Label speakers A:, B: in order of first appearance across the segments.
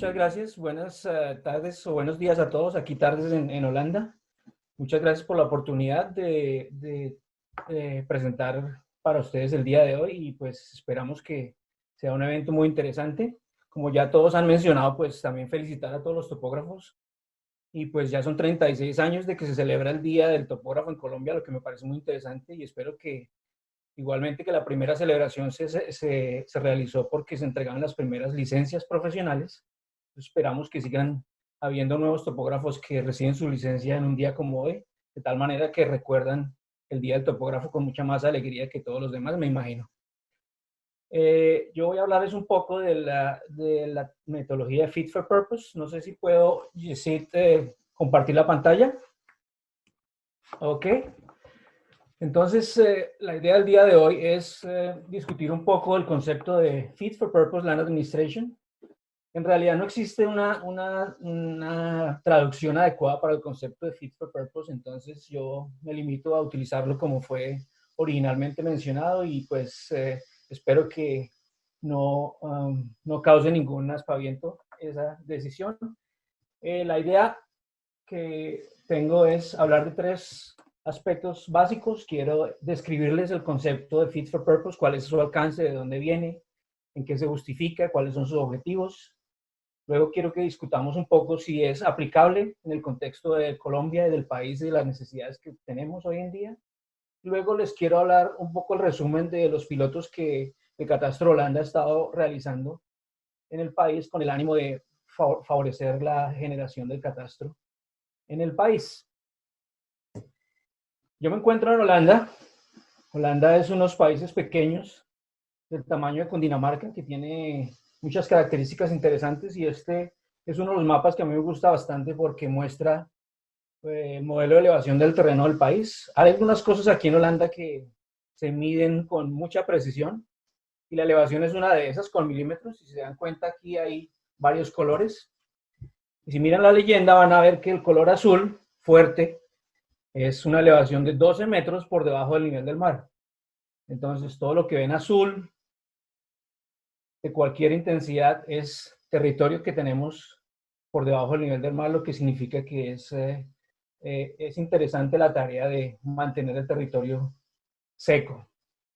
A: muchas gracias. Buenas tardes o buenos días a todos. Aquí tardes en Holanda. Muchas gracias por la oportunidad de presentar para ustedes el día de hoy y pues esperamos que sea un evento muy interesante. Como ya todos han mencionado, pues también felicitar a todos los topógrafos y pues ya son 36 años de que se celebra el Día del Topógrafo en Colombia, lo que me parece muy interesante y espero que igualmente que la primera celebración se realizó porque se entregaron las primeras licencias profesionales. Esperamos que sigan habiendo nuevos topógrafos que reciben su licencia en un día como hoy, de tal manera que recuerdan el Día del Topógrafo con mucha más alegría que todos los demás, me imagino. Yo voy a hablarles un poco de la metodología de Fit for Purpose. No sé si puedo, Yesid, compartir la pantalla. Ok. Entonces, la idea del día de hoy es discutir un poco el concepto de Fit for Purpose Land Administration. En realidad no existe una traducción adecuada para el concepto de Fit for Purpose, entonces yo me limito a utilizarlo como fue originalmente mencionado y pues espero que no cause ningún aspaviento esa decisión. La idea que tengo es hablar de tres aspectos básicos. Quiero describirles el concepto de Fit for Purpose, cuál es su alcance, de dónde viene, en qué se justifica, cuáles son sus objetivos. Luego quiero que discutamos un poco si es aplicable en el contexto de Colombia y del país y de las necesidades que tenemos hoy en día. Luego les quiero hablar un poco el resumen de los pilotos que el Catastro Holanda ha estado realizando en el país con el ánimo de favorecer la generación del catastro en el país. Yo me encuentro en Holanda. Holanda es unos países pequeños del tamaño de Cundinamarca que tiene muchas características interesantes y este es uno de los mapas que a mí me gusta bastante porque muestra el modelo de elevación del terreno del país. Hay algunas cosas aquí en Holanda que se miden con mucha precisión y la elevación es una de esas con milímetros. Si se dan cuenta, aquí hay varios colores. Y si miran la leyenda van a ver que el color azul fuerte es una elevación de 12 metros por debajo del nivel del mar. Entonces, todo lo que ven azul de cualquier intensidad es territorio que tenemos por debajo del nivel del mar, lo que significa que es interesante la tarea de mantener el territorio seco.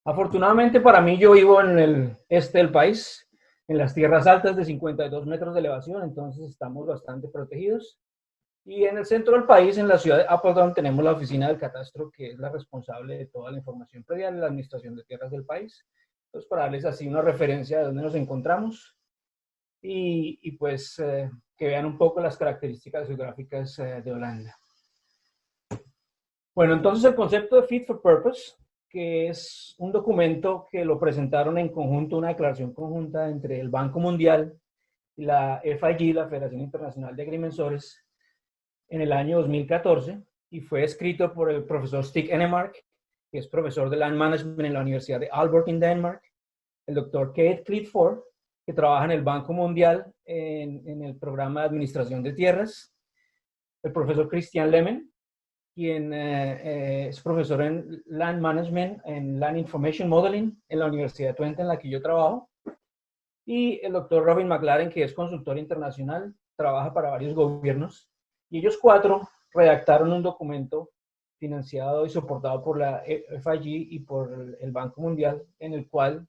A: Afortunadamente para mí, yo vivo en el este del país, en las tierras altas de 52 metros de elevación, entonces estamos bastante protegidos. Y en el centro del país, en la ciudad de Apeldoorn, tenemos la oficina del catastro, que es la responsable de toda la información predial de la administración de tierras del país. Entonces, para darles así una referencia de dónde nos encontramos y pues que vean un poco las características geográficas de Holanda. Bueno, entonces el concepto de Fit for Purpose, que es un documento que lo presentaron en conjunto, una declaración conjunta entre el Banco Mundial y la FIG, la Federación Internacional de Agrimensores, en el año 2014 y fue escrito por el profesor Stig Enemark, que es profesor de Land Management en la Universidad de Aalborg en Denmark, el doctor Keith Clifford, que trabaja en el Banco Mundial en el programa de administración de tierras, el profesor Christian Lemmen, quien es profesor en Land Management, en Land Information Modeling en la Universidad de Twente, en la que yo trabajo, y el doctor Robin McLaren, que es consultor internacional, trabaja para varios gobiernos, y ellos cuatro redactaron un documento financiado y soportado por la FIG y por el Banco Mundial, en el cual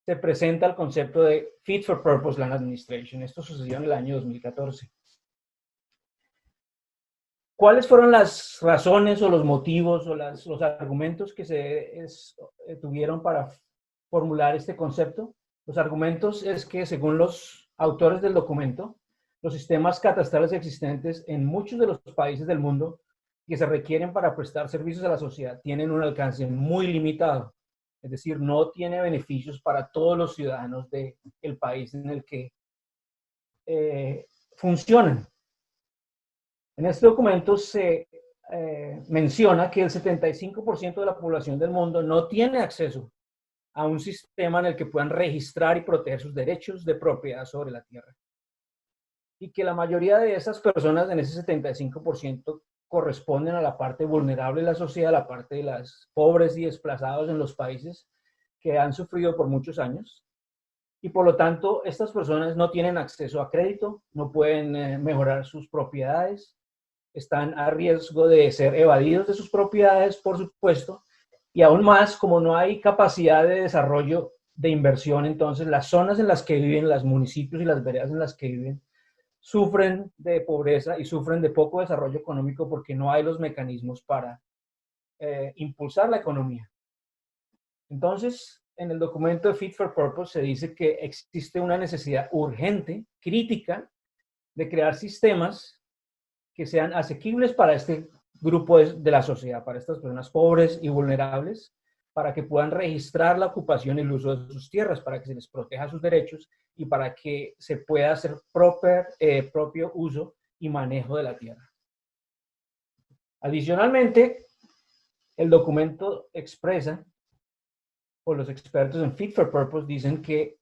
A: se presenta el concepto de Fit for Purpose Land Administration. Esto sucedió en el año 2014. ¿Cuáles fueron las razones o los motivos o los argumentos que tuvieron para formular este concepto? Los argumentos es que, según los autores del documento, los sistemas catastrales existentes en muchos de los países del mundo que se requieren para prestar servicios a la sociedad tienen un alcance muy limitado. Es decir, no tiene beneficios para todos los ciudadanos del país en el que funcionan. En este documento se menciona que el 75% de la población del mundo no tiene acceso a un sistema en el que puedan registrar y proteger sus derechos de propiedad sobre la tierra. Y que la mayoría de esas personas, en ese 75%, corresponden a la parte vulnerable de la sociedad, a la parte de las pobres y desplazados en los países que han sufrido por muchos años. y por lo tanto estas personas no tienen acceso a crédito, no pueden mejorar sus propiedades, están a riesgo de ser evadidos de sus propiedades, por supuesto, y aún más, como no hay capacidad de desarrollo de inversión, entonces las zonas en las que viven, los municipios y las veredas en las que viven, sufren de pobreza y sufren de poco desarrollo económico porque no hay los mecanismos para impulsar la economía. Entonces, en el documento de Fit for Purpose se dice que existe una necesidad urgente, crítica, de crear sistemas que sean asequibles para este grupo de la sociedad, para estas personas pobres y vulnerables, para que puedan registrar la ocupación y el uso de sus tierras, para que se les proteja sus derechos y para que se pueda hacer propio uso y manejo de la tierra. Adicionalmente, el documento expresa, o los expertos en Fit for Purpose dicen que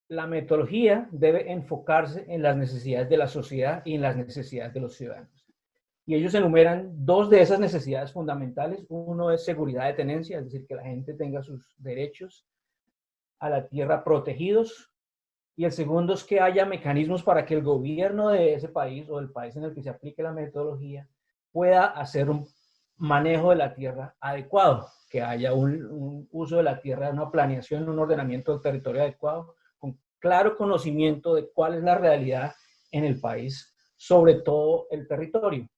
A: la metodología debe enfocarse en las necesidades de la sociedad y en las necesidades de los ciudadanos. Y ellos enumeran dos de esas necesidades fundamentales. Uno es seguridad de tenencia, es decir, que la gente tenga sus derechos a la tierra protegidos. Y el segundo es que haya mecanismos para que el gobierno de ese país o del país en el que se aplique la metodología pueda hacer un manejo de la tierra adecuado, que haya un uso de la tierra, una planeación, un ordenamiento del territorio adecuado, con claro conocimiento de cuál es la realidad en el país, sobre todo el territorio.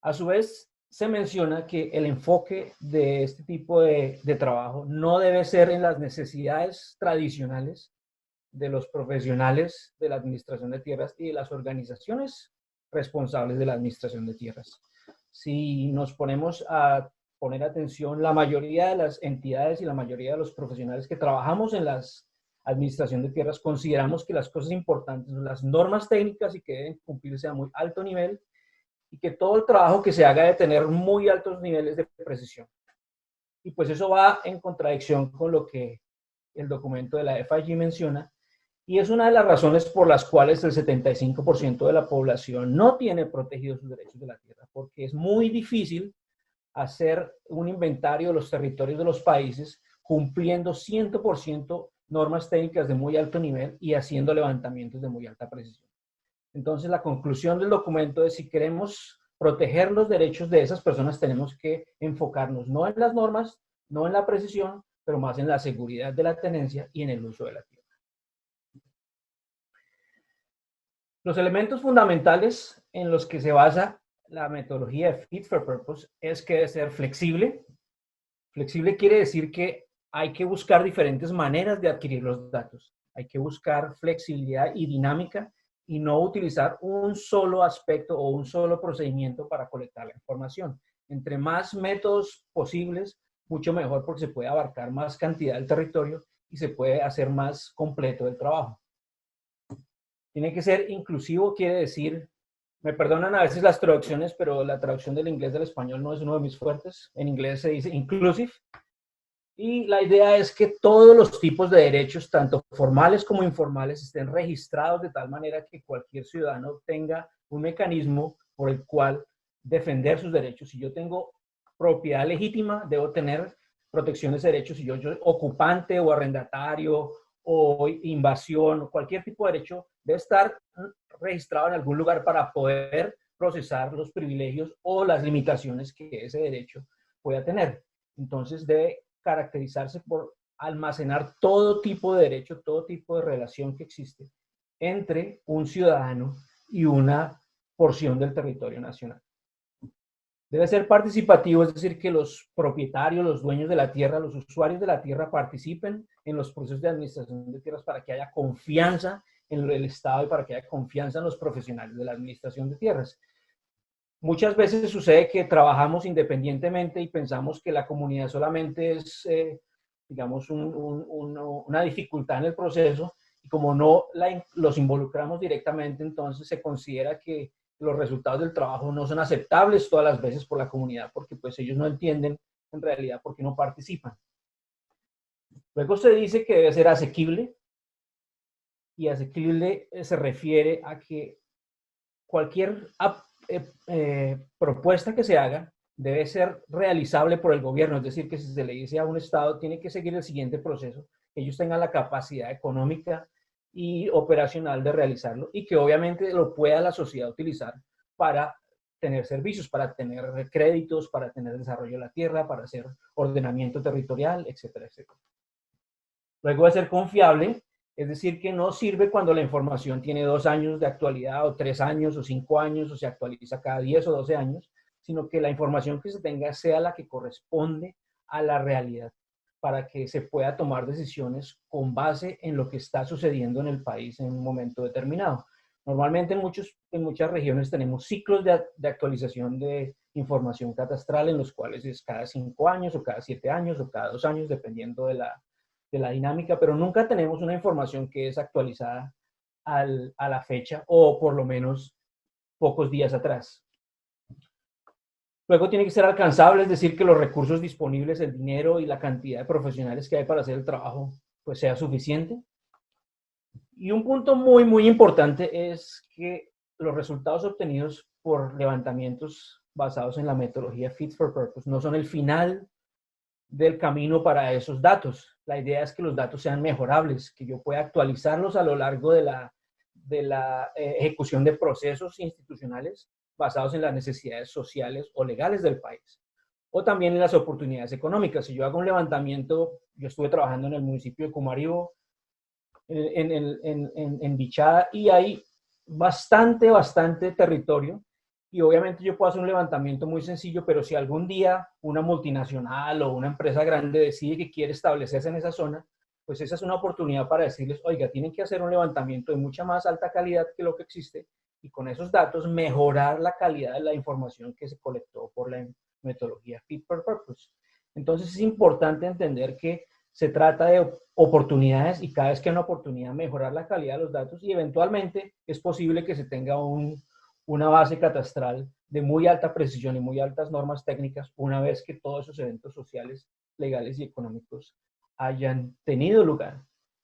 A: A su vez, se menciona que el enfoque de este tipo de trabajo no debe ser en las necesidades tradicionales de los profesionales de la administración de tierras y de las organizaciones responsables de la administración de tierras. Si nos ponemos a poner atención, la mayoría de las entidades y la mayoría de los profesionales que trabajamos en la administración de tierras consideramos que las cosas importantes son las normas técnicas y que deben cumplirse a muy alto nivel y que todo el trabajo que se haga debe tener muy altos niveles de precisión. Y pues eso va en contradicción con lo que el documento de la FIG menciona, y es una de las razones por las cuales el 75% de la población no tiene protegidos sus derechos de la tierra, porque es muy difícil hacer un inventario de los territorios de los países cumpliendo 100% normas técnicas de muy alto nivel y haciendo levantamientos de muy alta precisión. Entonces, la conclusión del documento es: si queremos proteger los derechos de esas personas, tenemos que enfocarnos no en las normas, no en la precisión, pero más en la seguridad de la tenencia y en el uso de la tierra. Los elementos fundamentales en los que se basa la metodología de Fit for Purpose es que debe ser flexible. Flexible quiere decir que hay que buscar diferentes maneras de adquirir los datos. Hay que buscar flexibilidad y dinámica y no utilizar un solo aspecto o un solo procedimiento para colectar la información. Entre más métodos posibles, mucho mejor, porque se puede abarcar más cantidad del territorio y se puede hacer más completo el trabajo. Tiene que ser inclusivo, quiere decir, me perdonan a veces las traducciones, pero la traducción del inglés al español no es uno de mis fuertes. En inglés se dice inclusive. Y la idea es que todos los tipos de derechos, tanto formales como informales, estén registrados de tal manera que cualquier ciudadano tenga un mecanismo por el cual defender sus derechos. Si yo tengo propiedad legítima, debo tener protecciones de derechos. Si yo ocupante o arrendatario o invasión o cualquier tipo de derecho, debe estar registrado en algún lugar para poder procesar los privilegios o las limitaciones que ese derecho pueda tener. Entonces debe caracterizarse por almacenar todo tipo de derecho, todo tipo de relación que existe entre un ciudadano y una porción del territorio nacional. Debe ser participativo, es decir, que los propietarios, los dueños de la tierra, los usuarios de la tierra participen en los procesos de administración de tierras para que haya confianza en el Estado y para que haya confianza en los profesionales de la administración de tierras. Muchas veces sucede que trabajamos independientemente y pensamos que la comunidad solamente es, digamos, una dificultad en el proceso, y como no los involucramos directamente, entonces se considera que los resultados del trabajo no son aceptables todas las veces por la comunidad, porque pues ellos no entienden en realidad por qué no participan. Luego se dice que debe ser asequible, y asequible se refiere a que cualquier propuesta que se haga debe ser realizable por el gobierno, es decir, que si se le dice a un Estado tiene que seguir el siguiente proceso, ellos tengan la capacidad económica y operacional de realizarlo y que obviamente lo pueda la sociedad utilizar para tener servicios, para tener créditos, para tener desarrollo de la tierra, para hacer ordenamiento territorial, etcétera, etcétera. Luego de ser confiable, es decir, que no sirve cuando la información tiene 2 años de actualidad o 3 años o 5 años o se actualiza cada 10 o 12 años, sino que la información que se tenga sea la que corresponde a la realidad para que se pueda tomar decisiones con base en lo que está sucediendo en el país en un momento determinado. Normalmente en muchas regiones tenemos ciclos de actualización de información catastral en los cuales es cada 5 años o cada 7 años o cada 2 años, dependiendo de la dinámica, pero nunca tenemos una información que es actualizada a la fecha o por lo menos pocos días atrás. Luego tiene que ser alcanzable, es decir, que los recursos disponibles, el dinero y la cantidad de profesionales que hay para hacer el trabajo, pues sea suficiente. Y un punto muy, muy importante es que los resultados obtenidos por levantamientos basados en la metodología Fit for Purpose no son el final del camino para esos datos. La idea es que los datos sean mejorables, que yo pueda actualizarlos a lo largo de la ejecución de procesos institucionales basados en las necesidades sociales o legales del país, o también en las oportunidades económicas. Si yo hago un levantamiento, yo estuve trabajando en el municipio de Cumaribo, en Bichada, y hay bastante territorio, y obviamente yo puedo hacer un levantamiento muy sencillo, pero si algún día una multinacional o una empresa grande decide que quiere establecerse en esa zona, pues esa es una oportunidad para decirles, oiga, tienen que hacer un levantamiento de mucha más alta calidad que lo que existe, y con esos datos mejorar la calidad de la información que se colectó por la metodología Fit for Purpose. Entonces es importante entender que se trata de oportunidades y cada vez que hay una oportunidad mejorar la calidad de los datos y eventualmente es posible que se tenga una base catastral de muy alta precisión y muy altas normas técnicas una vez que todos esos eventos sociales, legales y económicos hayan tenido lugar.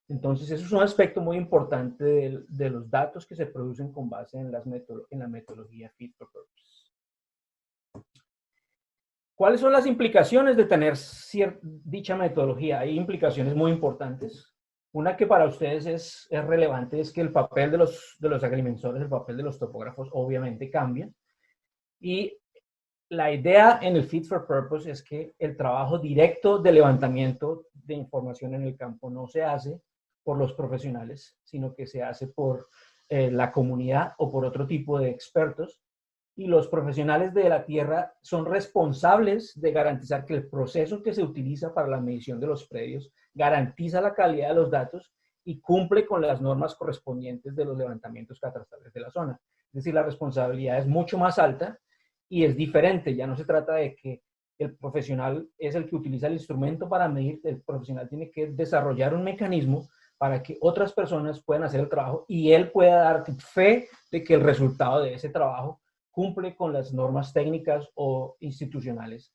A: Entonces, eso es un aspecto muy importante de los datos que se producen con base en la metodología Fit for Purpose. ¿Cuáles son las implicaciones de tener dicha metodología? Hay implicaciones muy importantes. Una que para ustedes es relevante es que el papel de los agrimensores, el papel de los topógrafos obviamente cambia. Y la idea en el Fit for Purpose es que el trabajo directo de levantamiento de información en el campo no se hace por los profesionales, sino que se hace por la comunidad o por otro tipo de expertos. Y los profesionales de la tierra son responsables de garantizar que el proceso que se utiliza para la medición de los predios garantiza la calidad de los datos y cumple con las normas correspondientes de los levantamientos catastrales de la zona. Es decir, la responsabilidad es mucho más alta y es diferente. Ya no se trata de que el profesional es el que utiliza el instrumento para medir, el profesional tiene que desarrollar un mecanismo para que otras personas puedan hacer el trabajo y él pueda dar fe de que el resultado de ese trabajo cumple con las normas técnicas o institucionales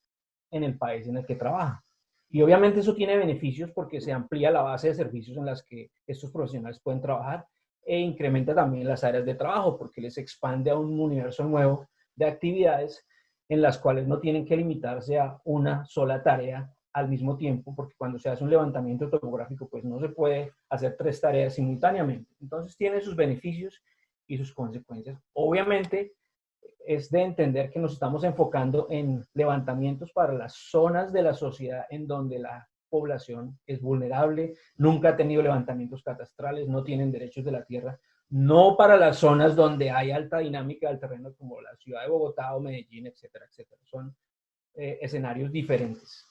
A: en el país en el que trabaja. Y obviamente eso tiene beneficios porque se amplía la base de servicios en las que estos profesionales pueden trabajar e incrementa también las áreas de trabajo porque les expande a un universo nuevo de actividades en las cuales no tienen que limitarse a una sola tarea al mismo tiempo, porque cuando se hace un levantamiento topográfico, pues no se puede hacer 3 tareas simultáneamente. Entonces tiene sus beneficios y sus consecuencias. Obviamente, es de entender que nos estamos enfocando en levantamientos para las zonas de la sociedad en donde la población es vulnerable, nunca ha tenido levantamientos catastrales, no tienen derechos de la tierra, no para las zonas donde hay alta dinámica del terreno como la ciudad de Bogotá o Medellín, etcétera, etcétera. Son escenarios diferentes.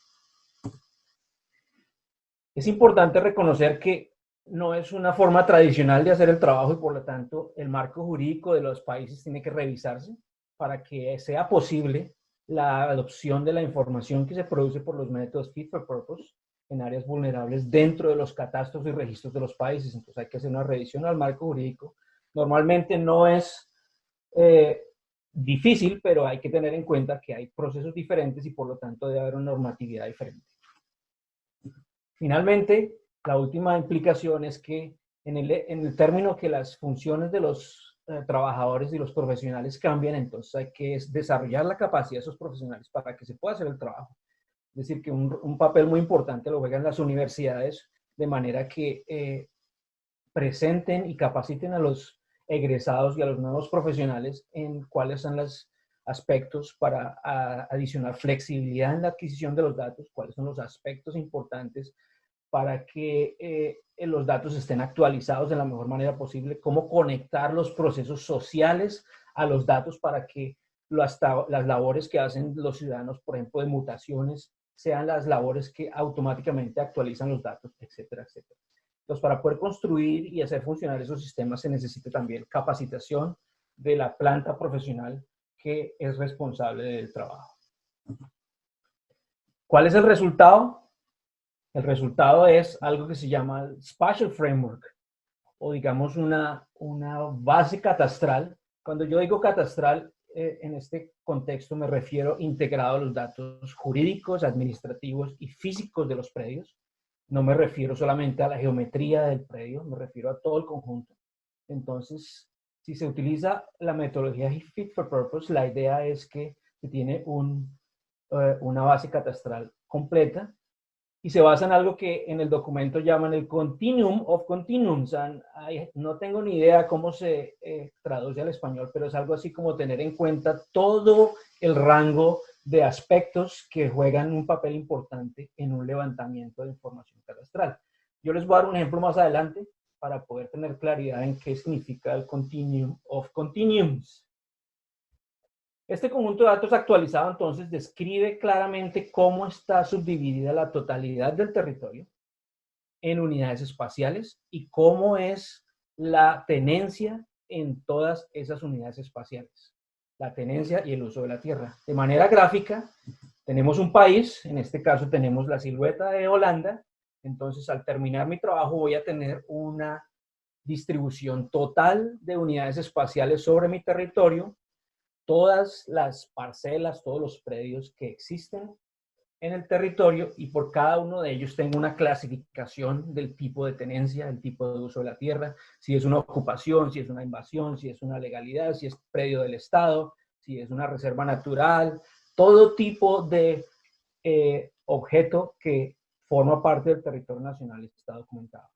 A: Es importante reconocer que no es una forma tradicional de hacer el trabajo y por lo tanto el marco jurídico de los países tiene que revisarse para que sea posible la adopción de la información que se produce por los métodos Fit for Purpose en áreas vulnerables dentro de los catastros y registros de los países. Entonces hay que hacer una revisión al marco jurídico. Normalmente no es difícil, pero hay que tener en cuenta que hay procesos diferentes y por lo tanto debe haber una normatividad diferente. Finalmente, la última implicación es que en el término que las funciones de los trabajadores y los profesionales cambian, entonces hay que desarrollar la capacidad de esos profesionales para que se pueda hacer el trabajo. Es decir, que un papel muy importante lo juegan las universidades de manera que presenten y capaciten a los egresados y a los nuevos profesionales en cuáles son los aspectos para adicionar flexibilidad en la adquisición de los datos, cuáles son los aspectos importantes para que los datos estén actualizados de la mejor manera posible, cómo conectar los procesos sociales a los datos para que las labores que hacen los ciudadanos, por ejemplo, de mutaciones, sean las labores que automáticamente actualizan los datos, etcétera, etcétera. Entonces, para poder construir y hacer funcionar esos sistemas se necesita también capacitación de la planta profesional que es responsable del trabajo. ¿Cuál es el resultado? El resultado es algo que se llama Spatial Framework, o digamos una base catastral. Cuando yo digo catastral, en este contexto me refiero integrado a los datos jurídicos, administrativos y físicos de los predios. No me refiero solamente a la geometría del predio, me refiero a todo el conjunto. Entonces, si se utiliza la metodología Fit for Purpose, la idea es que se tiene una base catastral completa y se basa en algo que en el documento llaman el Continuum of Continuums. No tengo ni idea cómo se traduce al español, pero es algo así como tener en cuenta todo el rango de aspectos que juegan un papel importante en un levantamiento de información catastral. Yo les voy a dar un ejemplo más adelante para poder tener claridad en qué significa el Continuum of Continuums. Este conjunto de datos actualizado entonces describe claramente cómo está subdividida la totalidad del territorio en unidades espaciales y cómo es la tenencia en todas esas unidades espaciales. La tenencia y el uso de la tierra. De manera gráfica, tenemos un país, en este caso tenemos la silueta de Holanda, entonces al terminar mi trabajo voy a tener una distribución total de unidades espaciales sobre mi territorio, todas las parcelas, todos los predios que existen en el territorio y por cada uno de ellos tengo una clasificación del tipo de tenencia, el tipo de uso de la tierra, si es una ocupación, si es una invasión, si es una legalidad, si es predio del Estado, si es una reserva natural, todo tipo de objeto que forma parte del territorio nacional está documentado.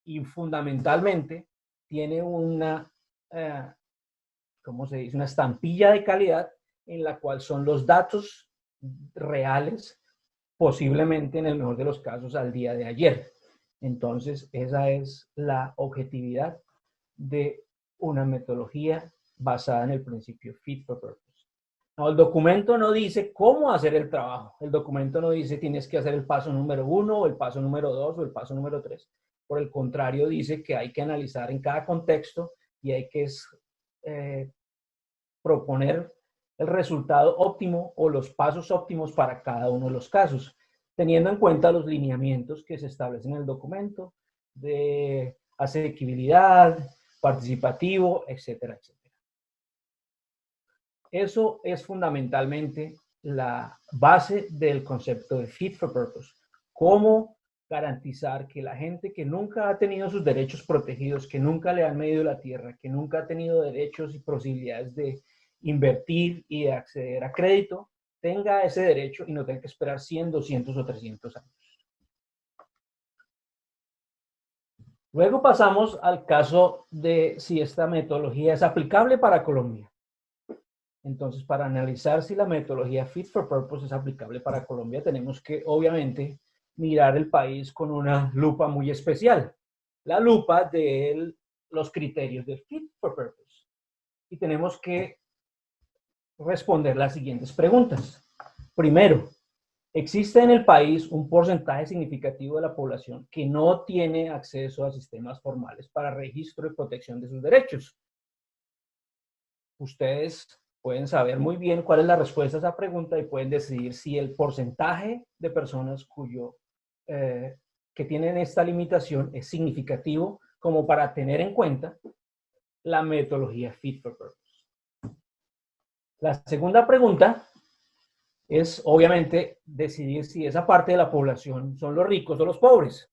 A: Y fundamentalmente tiene una ¿cómo se dice? Una estampilla de calidad en la cual son los datos reales, posiblemente en el mejor de los casos al día de ayer. Entonces, esa es la objetividad de una metodología basada en el principio Fit for Purpose. No, el documento no dice cómo hacer el trabajo. El documento no dice tienes que hacer el paso número 1 o el paso número 2 o el paso número 3. Por el contrario, dice que hay que analizar en cada contexto y hay que proponer el resultado óptimo o los pasos óptimos para cada uno de los casos, teniendo en cuenta los lineamientos que se establecen en el documento de asequibilidad, participativo, etcétera, etcétera. Eso es fundamentalmente la base del concepto de Fit for Purpose. Cómo garantizar que la gente que nunca ha tenido sus derechos protegidos, que nunca le han medido la tierra, que nunca ha tenido derechos y posibilidades de invertir y de acceder a crédito, tenga ese derecho y no tenga que esperar 100, 200 o 300 años. Luego pasamos al caso de si esta metodología es aplicable para Colombia. Entonces, para analizar si la metodología Fit for Purpose es aplicable para Colombia, tenemos que, obviamente, mirar el país con una lupa muy especial. La lupa de los criterios de Fit for Purpose. Y tenemos que responder las siguientes preguntas. Primero, ¿existe en el país un porcentaje significativo de la población que no tiene acceso a sistemas formales para registro y protección de sus derechos? Ustedes pueden saber muy bien cuál es la respuesta a esa pregunta y pueden decidir si el porcentaje de personas que tienen esta limitación es significativo como para tener en cuenta la metodología Fit for Purpose. La segunda pregunta es, obviamente, decidir si esa parte de la población son los ricos o los pobres.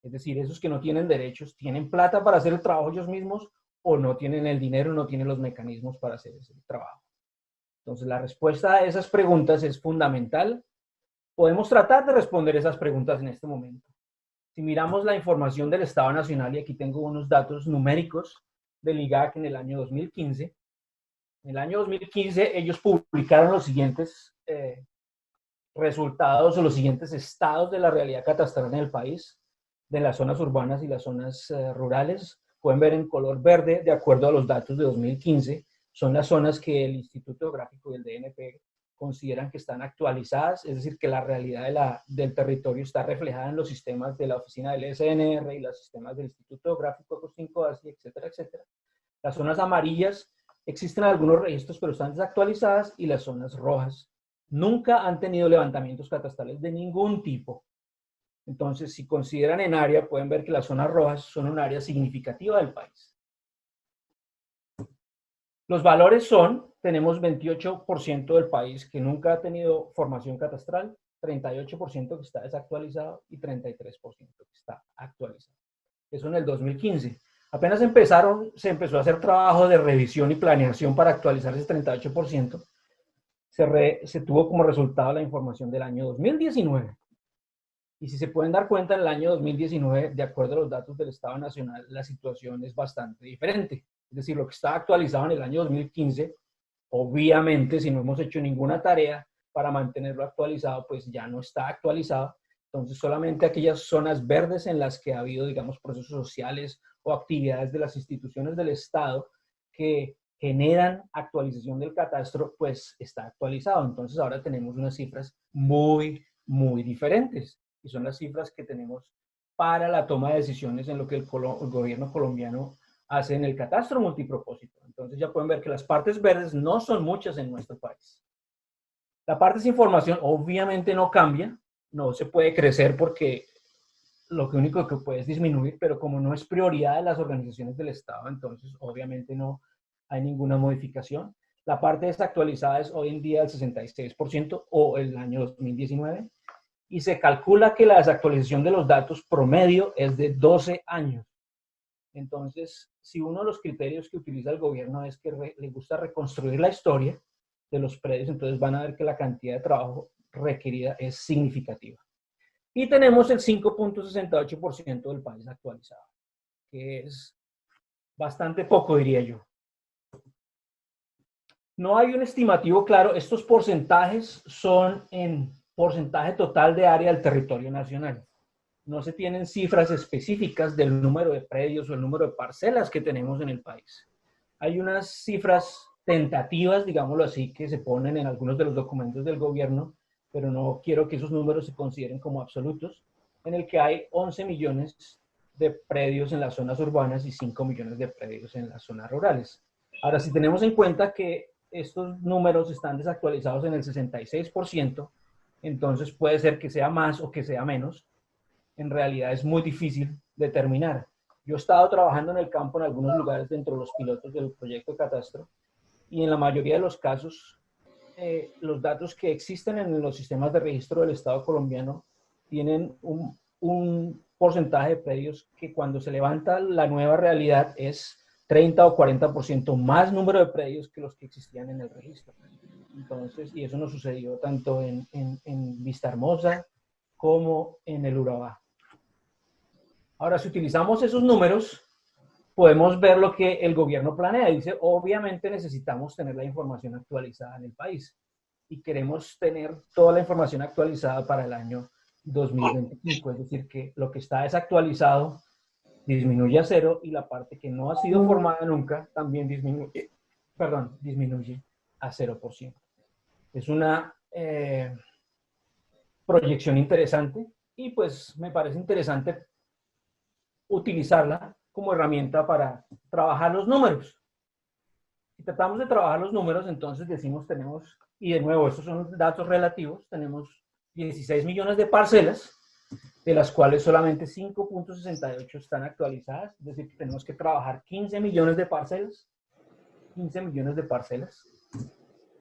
A: Es decir, esos que no tienen derechos, ¿tienen plata para hacer el trabajo ellos mismos o no tienen el dinero, no tienen los mecanismos para hacer ese trabajo? Entonces, la respuesta a esas preguntas es fundamental. Podemos tratar de responder esas preguntas en este momento. Si miramos la información del Estado Nacional, y aquí tengo unos datos numéricos del IGAC en el año 2015. En el año 2015 ellos publicaron los siguientes resultados o los siguientes estados de la realidad catastral en el país, de las zonas urbanas y las zonas rurales. Pueden ver en color verde, de acuerdo a los datos de 2015, son las zonas que el Instituto Geográfico y el DNP consideran que están actualizadas, es decir, que la realidad del territorio está reflejada en los sistemas de la oficina del SNR y los sistemas del Instituto Geográfico, Costinco, etcétera, etcétera. Las zonas amarillas, existen algunos registros, pero están desactualizadas, y las zonas rojas nunca han tenido levantamientos catastrales de ningún tipo. Entonces, si consideran en área, pueden ver que las zonas rojas son un área significativa del país. Los valores son, tenemos 28% del país que nunca ha tenido formación catastral, 38% que está desactualizado y 33% que está actualizado. Eso en el 2015. Apenas se empezó a hacer trabajo de revisión y planeación para actualizar ese 38%. Se tuvo como resultado la información del año 2019. Y si se pueden dar cuenta, en el año 2019, de acuerdo a los datos del Estado Nacional, la situación es bastante diferente. Es decir, lo que está actualizado en el año 2015, obviamente, si no hemos hecho ninguna tarea para mantenerlo actualizado, pues ya no está actualizado. Entonces, solamente aquellas zonas verdes en las que ha habido, digamos, procesos sociales o actividades de las instituciones del Estado que generan actualización del catastro, pues está actualizado. Entonces, ahora tenemos unas cifras muy, muy diferentes. Y son las cifras que tenemos para la toma de decisiones en lo que el gobierno colombiano hace en el catastro multipropósito. Entonces ya pueden ver que las partes verdes no son muchas en nuestro país. La parte sin información obviamente no cambia, no se puede crecer porque lo único que puede es disminuir, pero como no es prioridad de las organizaciones del Estado, entonces obviamente no hay ninguna modificación. La parte desactualizada es hoy en día el 66% o el año 2019. Y se calcula que la desactualización de los datos promedio es de 12 años. Entonces, si uno de los criterios que utiliza el gobierno es que le gusta reconstruir la historia de los predios, entonces van a ver que la cantidad de trabajo requerida es significativa. Y tenemos el 5.68% del país actualizado, que es bastante poco, diría yo. No hay un estimativo claro. Estos porcentajes son en porcentaje total de área del territorio nacional. No se tienen cifras específicas del número de predios o el número de parcelas que tenemos en el país. Hay unas cifras tentativas, digámoslo así, que se ponen en algunos de los documentos del gobierno, pero no quiero que esos números se consideren como absolutos, en el que hay 11 millones de predios en las zonas urbanas y 5 millones de predios en las zonas rurales. Ahora, si tenemos en cuenta que estos números están desactualizados en el 66%, entonces puede ser que sea más o que sea menos. En realidad es muy difícil determinar. Yo he estado trabajando en el campo en algunos lugares dentro de los pilotos del proyecto Catastro, y en la mayoría de los casos, los datos que existen en los sistemas de registro del Estado colombiano tienen un porcentaje de predios que cuando se levanta la nueva realidad es 30 o 40% más número de predios que los que existían en el registro. Entonces, y eso nos sucedió tanto en Vista Hermosa como en el Urabá. Ahora, si utilizamos esos números, podemos ver lo que el gobierno planea. Dice, obviamente necesitamos tener la información actualizada en el país y queremos tener toda la información actualizada para el año 2025. Es decir, que lo que está desactualizado disminuye a cero y la parte que no ha sido formada nunca también disminuye a 0%. Es una proyección interesante y pues me parece interesante utilizarla como herramienta para trabajar los números. Si tratamos de trabajar los números, entonces decimos tenemos, y de nuevo, estos son datos relativos, tenemos 16 millones de parcelas, de las cuales solamente 5.68 están actualizadas, es decir, que tenemos que trabajar 15 millones de parcelas, 15 millones de parcelas.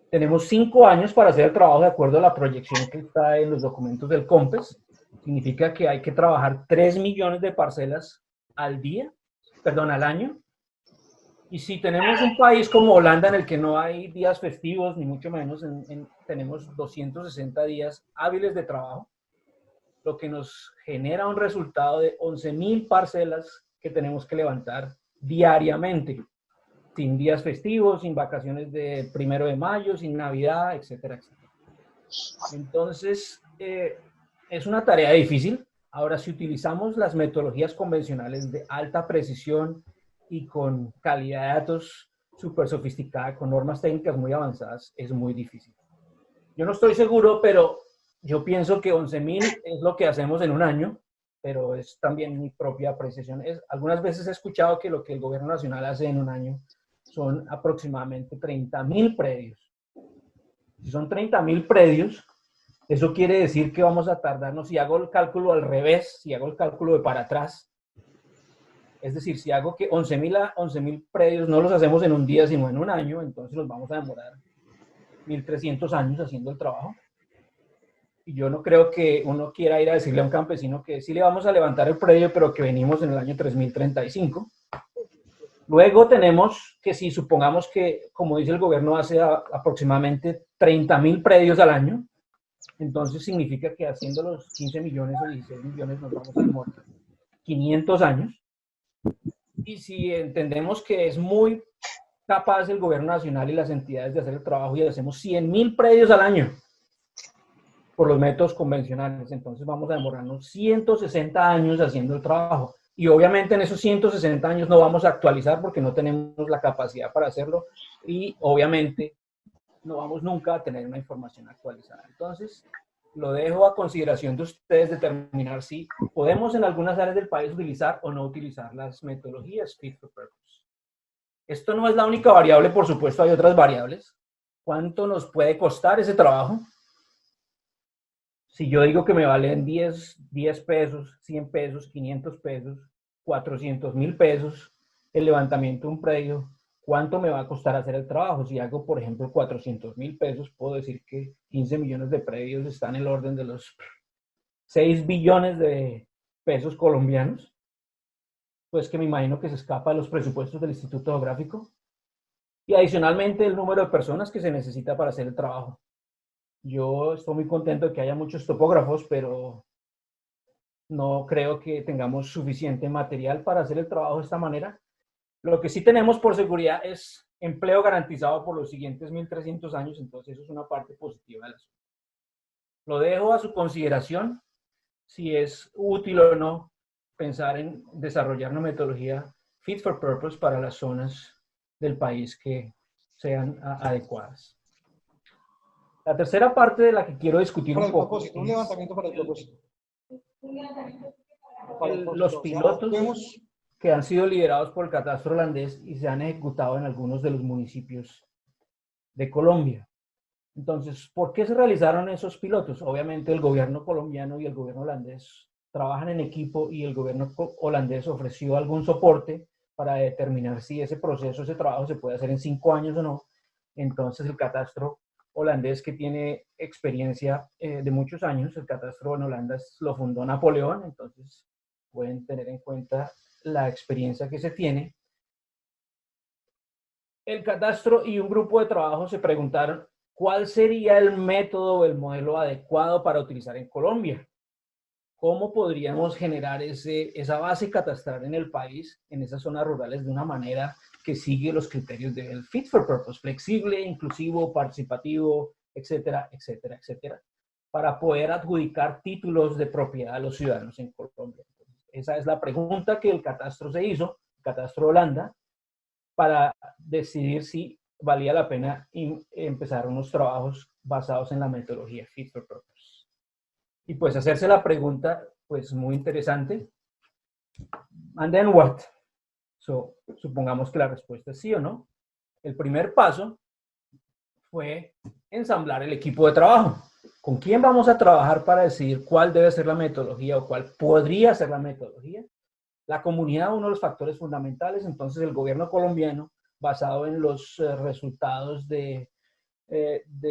A: Tenemos 5 años para hacer el trabajo de acuerdo a la proyección que está en los documentos del COMPES. Significa que hay que trabajar 3 millones de parcelas al año. Y si tenemos un país como Holanda en el que no hay días festivos, ni mucho menos, tenemos 260 días hábiles de trabajo. lo que nos genera un resultado de 11.000 parcelas que tenemos que levantar diariamente, sin días festivos, sin vacaciones de 1 de mayo, sin Navidad, etcétera, etcétera. Entonces, es una tarea difícil. Ahora, si utilizamos las metodologías convencionales de alta precisión y con calidad de datos súper sofisticada, con normas técnicas muy avanzadas, es muy difícil. Yo no estoy seguro, pero yo pienso que 11.000 es lo que hacemos en un año, pero es también mi propia apreciación. Algunas veces he escuchado que lo que el gobierno nacional hace en un año son aproximadamente 30.000 predios. Si son 30.000 predios, eso quiere decir que vamos a tardarnos, si hago el cálculo al revés, si hago el cálculo de para atrás, es decir, si hago que 11.000 predios no los hacemos en un día, sino en un año, entonces nos vamos a demorar 1.300 años haciendo el trabajo. Y yo no creo que uno quiera ir a decirle a un campesino que sí le vamos a levantar el predio, pero que venimos en el año 3035. Luego tenemos que si supongamos que, como dice el gobierno, hace aproximadamente 30.000 predios al año, entonces significa que haciendo los 15 millones o 16 millones nos vamos a demorar 500 años. Y si entendemos que es muy capaz el gobierno nacional y las entidades de hacer el trabajo y hacemos 100.000 predios al año por los métodos convencionales, entonces vamos a demorarnos 160 años haciendo el trabajo. Y obviamente en esos 160 años no vamos a actualizar porque no tenemos la capacidad para hacerlo y obviamente no vamos nunca a tener una información actualizada. Entonces, lo dejo a consideración de ustedes determinar si podemos en algunas áreas del país utilizar o no utilizar las metodologías fit for purpose. Esto no es la única variable, por supuesto, hay otras variables. ¿Cuánto nos puede costar ese trabajo? Si yo digo que me valen 10 pesos, 100 pesos, 500 pesos, 400.000 pesos el levantamiento de un predio, ¿cuánto me va a costar hacer el trabajo? Si hago, por ejemplo, 400.000 pesos, puedo decir que 15 millones de predios están en el orden de los 6 billones de pesos colombianos, pues que me imagino que se escapa de los presupuestos del Instituto Geográfico. Y adicionalmente el número de personas que se necesita para hacer el trabajo. Yo estoy muy contento de que haya muchos topógrafos, pero no creo que tengamos suficiente material para hacer el trabajo de esta manera. Lo que sí tenemos por seguridad es empleo garantizado por los siguientes 1.300 años, entonces eso es una parte positiva del asunto. Lo dejo a su consideración si es útil o no pensar en desarrollar una metodología fit for purpose para las zonas del país que sean adecuadas. La tercera parte de la que quiero discutir un poco es
B: un levantamiento para el propósito.
A: Los pilotos que han sido liderados por el catastro holandés y se han ejecutado en algunos de los municipios de Colombia. Entonces, ¿por qué se realizaron esos pilotos? Obviamente el gobierno colombiano y el gobierno holandés trabajan en equipo y el gobierno holandés ofreció algún soporte para determinar si ese proceso, ese trabajo se puede hacer en 5 años o no. Entonces el catastro holandés, que tiene experiencia de muchos años, el catastro en Holanda lo fundó Napoleón, entonces pueden tener en cuenta la experiencia que se tiene. El catastro y un grupo de trabajo se preguntaron cuál sería el método o el modelo adecuado para utilizar en Colombia. ¿Cómo podríamos generar esa base catastral en el país, en esas zonas rurales, de una manera que sigue los criterios del fit for purpose, flexible, inclusivo, participativo, etcétera, etcétera, etcétera, para poder adjudicar títulos de propiedad a los ciudadanos en Colombia? Esa es la pregunta que el catastro se hizo, el catastro Holanda, para decidir si valía la pena empezar unos trabajos basados en la metodología fit for purpose. Y pues hacerse la pregunta, pues muy interesante. And then what? So, supongamos que la respuesta es sí o no. El primer paso fue ensamblar el equipo de trabajo. ¿Con quién vamos a trabajar para decidir cuál debe ser la metodología o cuál podría ser la metodología? La comunidad, uno de los factores fundamentales. Entonces el gobierno colombiano, basado en los resultados de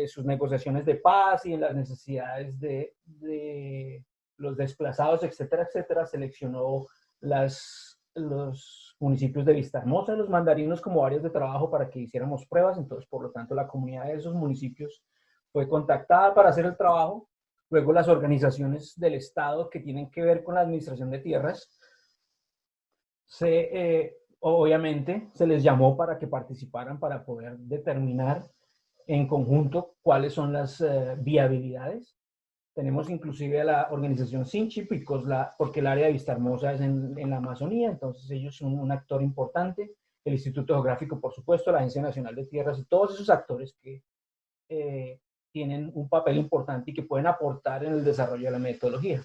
A: sus negociaciones de paz y en las necesidades de los desplazados, etcétera, etcétera, seleccionó los municipios de Vistahermosa, los mandarinos, como áreas de trabajo para que hiciéramos pruebas. Entonces, por lo tanto, la comunidad de esos municipios fue contactada para hacer el trabajo Luego las organizaciones del Estado que tienen que ver con la administración de tierras, obviamente se les llamó para que participaran para poder determinar en conjunto cuáles son las viabilidades. Tenemos inclusive a la organización Sinchi, porque el área de Vista Hermosa es en la Amazonía, entonces ellos son un actor importante. El Instituto Geográfico, por supuesto, la Agencia Nacional de Tierras y todos esos actores que tienen un papel importante y que pueden aportar en el desarrollo de la metodología.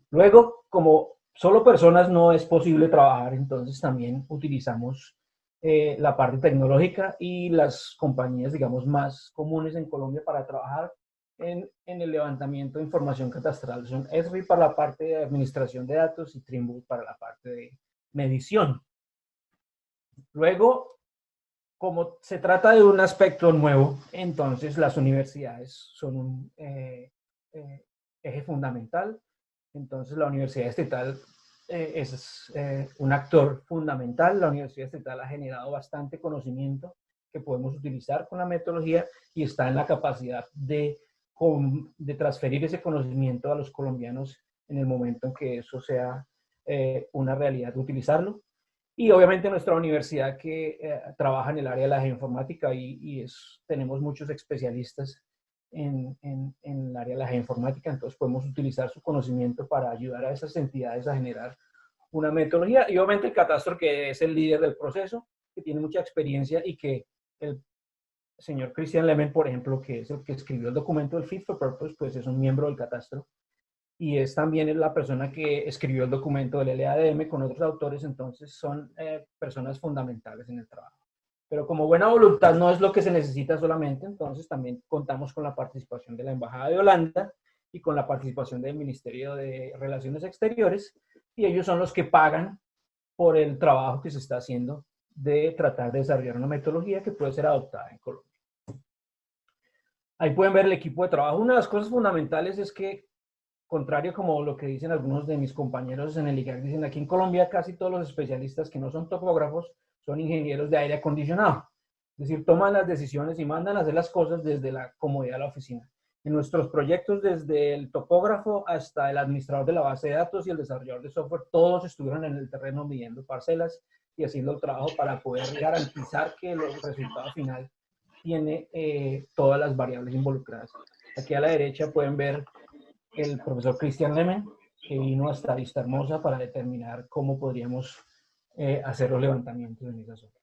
A: Luego, como solo personas no es posible trabajar, entonces también utilizamos la parte tecnológica y las compañías, digamos, más comunes en Colombia para trabajar en el levantamiento de información catastral. Son Esri para la parte de administración de datos y Trimble para la parte de medición. Luego, como se trata de un aspecto nuevo, entonces las universidades son un eje fundamental. Entonces la Universidad Estatal es un actor fundamental. La Universidad Estatal ha generado bastante conocimiento que podemos utilizar con la metodología y está en la capacidad de transferir ese conocimiento a los colombianos en el momento en que eso sea una realidad de utilizarlo. Y obviamente nuestra universidad que trabaja en el área de la geoinformática tenemos muchos especialistas en el área de la geoinformática, entonces podemos utilizar su conocimiento para ayudar a esas entidades a generar una metodología. Y obviamente el catastro, que es el líder del proceso, que tiene mucha experiencia y que el señor Christian Lemen, por ejemplo, que es el que escribió el documento del Fit for Purpose, pues es un miembro del catastro y es también la persona que escribió el documento del LADM con otros autores, entonces son personas fundamentales en el trabajo. Pero como buena voluntad no es lo que se necesita solamente, entonces también contamos con la participación de la Embajada de Holanda y con la participación del Ministerio de Relaciones Exteriores, y ellos son los que pagan por el trabajo que se está haciendo de tratar de desarrollar una metodología que puede ser adoptada en Colombia. Ahí pueden ver el equipo de trabajo. Una de las cosas fundamentales es que, contrario como lo que dicen algunos de mis compañeros en el IGAC, dicen aquí en Colombia casi todos los especialistas que no son topógrafos son ingenieros de aire acondicionado. Es decir, toman las decisiones y mandan a hacer las cosas desde la comodidad de la oficina. En nuestros proyectos, desde el topógrafo hasta el administrador de la base de datos y el desarrollador de software, todos estuvieron en el terreno midiendo parcelas y haciendo el trabajo para poder garantizar que el resultado final tiene todas las variables involucradas. Aquí a la derecha pueden ver el profesor Christian Lemen, que vino hasta Vista Hermosa para determinar cómo podríamos hacer los levantamientos en esa zona.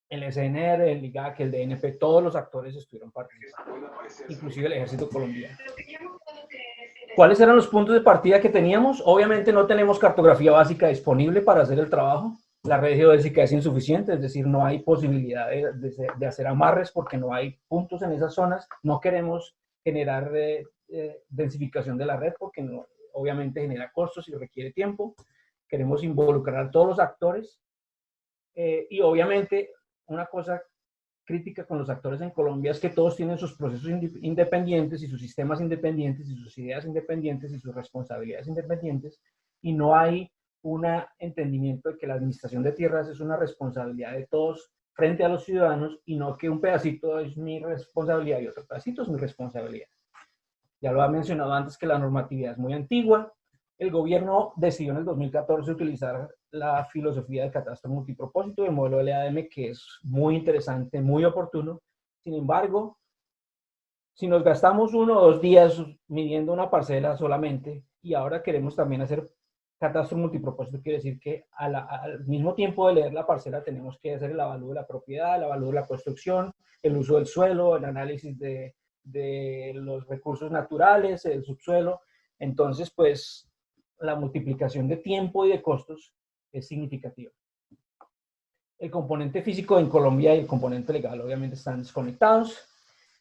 A: El SNR, el IGAC, el DNP, todos los actores estuvieron participando, inclusive el Ejército Colombiano. ¿Cuáles eran los puntos de partida que teníamos? Obviamente no tenemos cartografía básica disponible para hacer el trabajo. La red geodésica es insuficiente, es decir, no hay posibilidad de hacer amarres porque no hay puntos en esas zonas. No queremos generar densificación de la red porque no, obviamente genera costos y requiere tiempo. Queremos involucrar a todos los actores y obviamente una cosa crítica con los actores en Colombia es que todos tienen sus procesos independientes y sus sistemas independientes y sus ideas independientes y sus responsabilidades independientes, y no hay un entendimiento de que la administración de tierras es una responsabilidad de todos frente a los ciudadanos y no que un pedacito es mi responsabilidad y otro pedacito es mi responsabilidad. Ya lo ha mencionado antes que la normatividad es muy antigua. El gobierno decidió en el 2014 utilizar la filosofía del catastro multipropósito del modelo LADM, que es muy interesante, muy oportuno. Sin embargo, si nos gastamos 1 o 2 días midiendo una parcela solamente y ahora queremos también hacer catastro multipropósito, quiere decir que al mismo tiempo de leer la parcela tenemos que hacer el avalúo de la propiedad, el avalúo de la construcción, el uso del suelo, el análisis de los recursos naturales, el subsuelo. Entonces, pues, la multiplicación de tiempo y de costos es significativa. El componente físico en Colombia y el componente legal obviamente están desconectados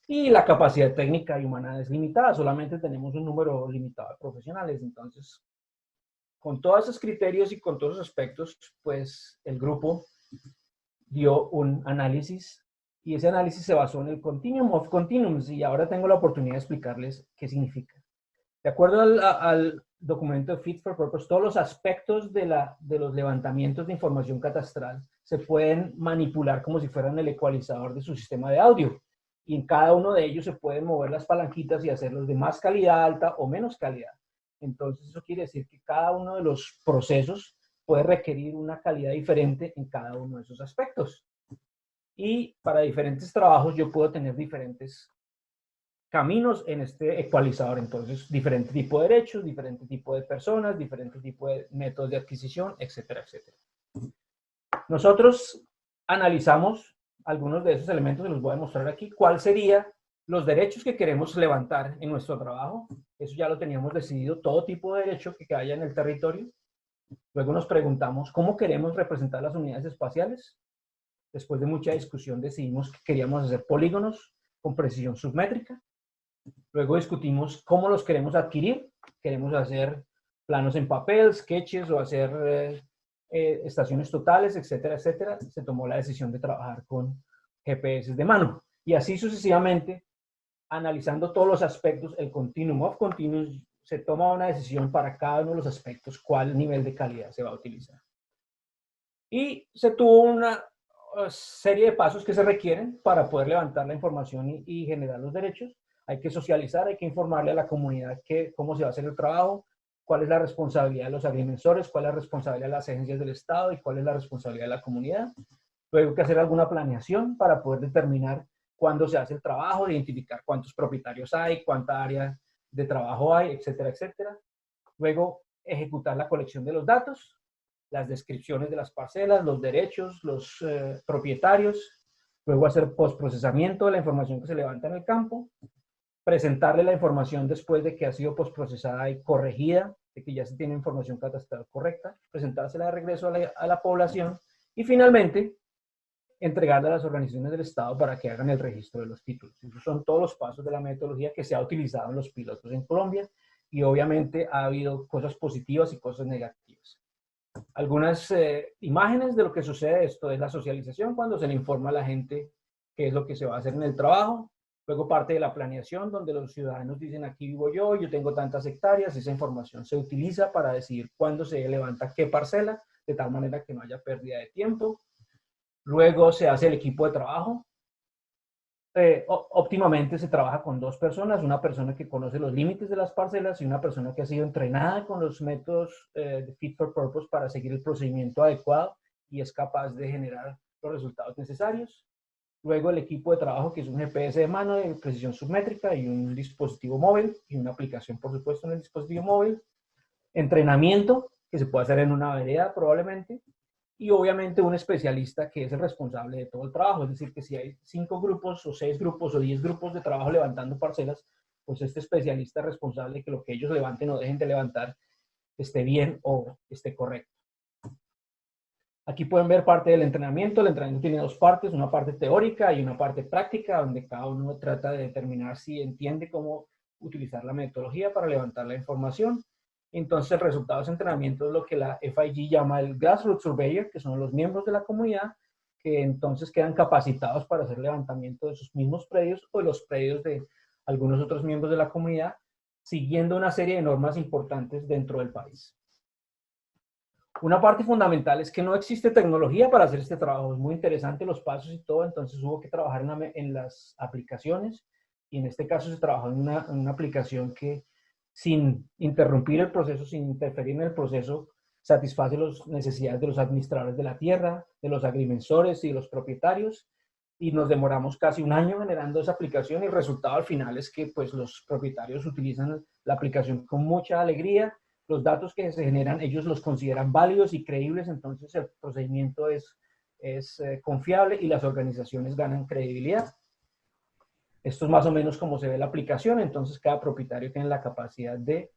A: y la capacidad técnica y humana es limitada, solamente tenemos un número limitado de profesionales. Entonces, con todos esos criterios y con todos esos aspectos, pues el grupo dio un análisis y ese análisis se basó en el Continuum of Continuums y ahora tengo la oportunidad de explicarles qué significa. De acuerdo al documento de Fit for Purpose, todos los aspectos de los levantamientos de información catastral se pueden manipular como si fueran el ecualizador de su sistema de audio. y en cada uno de ellos se pueden mover las palanquitas y hacerlos de más calidad alta o menos calidad. Entonces eso quiere decir que cada uno de los procesos puede requerir una calidad diferente en cada uno de esos aspectos. Y para diferentes trabajos yo puedo tener diferentes caminos en este ecualizador. Entonces, diferente tipo de derechos, diferente tipo de personas, diferente tipo de métodos de adquisición, etcétera, etcétera. Nosotros analizamos algunos de esos elementos, se los voy a mostrar aquí. ¿Cuál serían los derechos que queremos levantar en nuestro trabajo? Eso ya lo teníamos decidido, todo tipo de derecho que haya en el territorio. Luego nos preguntamos cómo queremos representar las unidades espaciales. Después de mucha discusión decidimos que queríamos hacer polígonos con precisión submétrica. Luego discutimos cómo los queremos adquirir. Queremos hacer planos en papel, sketches o hacer estaciones totales, etcétera, etcétera. Se tomó la decisión de trabajar con GPS de mano. Y así sucesivamente, analizando todos los aspectos, el continuum of continuums, se toma una decisión para cada uno de los aspectos, cuál nivel de calidad se va a utilizar. Y se tuvo una serie de pasos que se requieren para poder levantar la información y generar los derechos. Hay que socializar, hay que informarle a la comunidad cómo se va a hacer el trabajo, cuál es la responsabilidad de los agrimensores, cuál es la responsabilidad de las agencias del Estado y cuál es la responsabilidad de la comunidad. Luego hay que hacer alguna planeación para poder determinar cuándo se hace el trabajo, identificar cuántos propietarios hay, cuánta área de trabajo hay, etcétera, etcétera. Luego ejecutar la colección de los datos, las descripciones de las parcelas, los derechos, los propietarios. Luego hacer postprocesamiento de la información que se levanta en el campo, presentarle la información después de que ha sido postprocesada y corregida, de que ya se tiene información catastral correcta, presentársela de regreso a la población y finalmente entregarla a las organizaciones del Estado para que hagan el registro de los títulos. Esos son todos los pasos de la metodología que se ha utilizado en los pilotos en Colombia y obviamente ha habido cosas positivas y cosas negativas. Algunas imágenes de lo que sucede, esto es la socialización, cuando se le informa a la gente qué es lo que se va a hacer en el trabajo. Luego parte de la planeación, donde los ciudadanos dicen, aquí vivo yo tengo tantas hectáreas, esa información se utiliza para decidir cuándo se levanta qué parcela, de tal manera que no haya pérdida de tiempo. Luego se hace el equipo de trabajo. Óptimamente se trabaja con dos personas, una persona que conoce los límites de las parcelas y una persona que ha sido entrenada con los métodos de fit for purpose para seguir el procedimiento adecuado y es capaz de generar los resultados necesarios. Luego el equipo de trabajo, que es un GPS de mano de precisión submétrica y un dispositivo móvil y una aplicación, por supuesto, en el dispositivo móvil. Entrenamiento, que se puede hacer en una vereda probablemente. Y obviamente un especialista que es el responsable de todo el trabajo. Es decir, que si hay 5 grupos o 6 grupos o 10 grupos de trabajo levantando parcelas, pues este especialista es responsable de que lo que ellos levanten o dejen de levantar esté bien o esté correcto. Aquí pueden ver parte del entrenamiento. El entrenamiento tiene dos partes, una parte teórica y una parte práctica, donde cada uno trata de determinar si entiende cómo utilizar la metodología para levantar la información. Entonces, el resultado de ese entrenamiento es lo que la FIG llama el Grassroots Surveyor, que son los miembros de la comunidad, que entonces quedan capacitados para hacer levantamiento de sus mismos predios o de los predios de algunos otros miembros de la comunidad, siguiendo una serie de normas importantes dentro del país. Una parte fundamental es que no existe tecnología para hacer este trabajo. Es muy interesante los pasos y todo, entonces hubo que trabajar en las aplicaciones y en este caso se trabajó en una aplicación que sin interrumpir el proceso, sin interferir en el proceso, satisface las necesidades de los administradores de la tierra, de los agrimensores y de los propietarios. Y nos demoramos casi un año generando esa aplicación y el resultado al final es que pues, los propietarios utilizan la aplicación con mucha alegría. Los datos que se generan, ellos los consideran válidos y creíbles, entonces el procedimiento es confiable y las organizaciones ganan credibilidad. Esto es más o menos como se ve la aplicación, entonces cada propietario tiene la capacidad de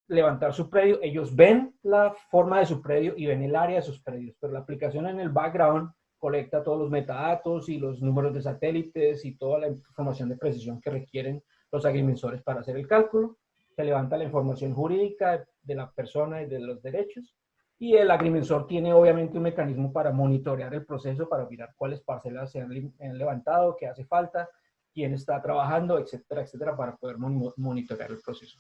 A: levantar su predio. Ellos ven la forma de su predio y ven el área de sus predios, pero la aplicación en el background colecta todos los metadatos y los números de satélites y toda la información de precisión que requieren los agrimensores para hacer el cálculo. Se levanta la información jurídica de la persona y de los derechos. Y el agrimensor tiene obviamente un mecanismo para monitorear el proceso, para mirar cuáles parcelas se han levantado, qué hace falta, quién está trabajando, etcétera, etcétera, para poder monitorear el proceso.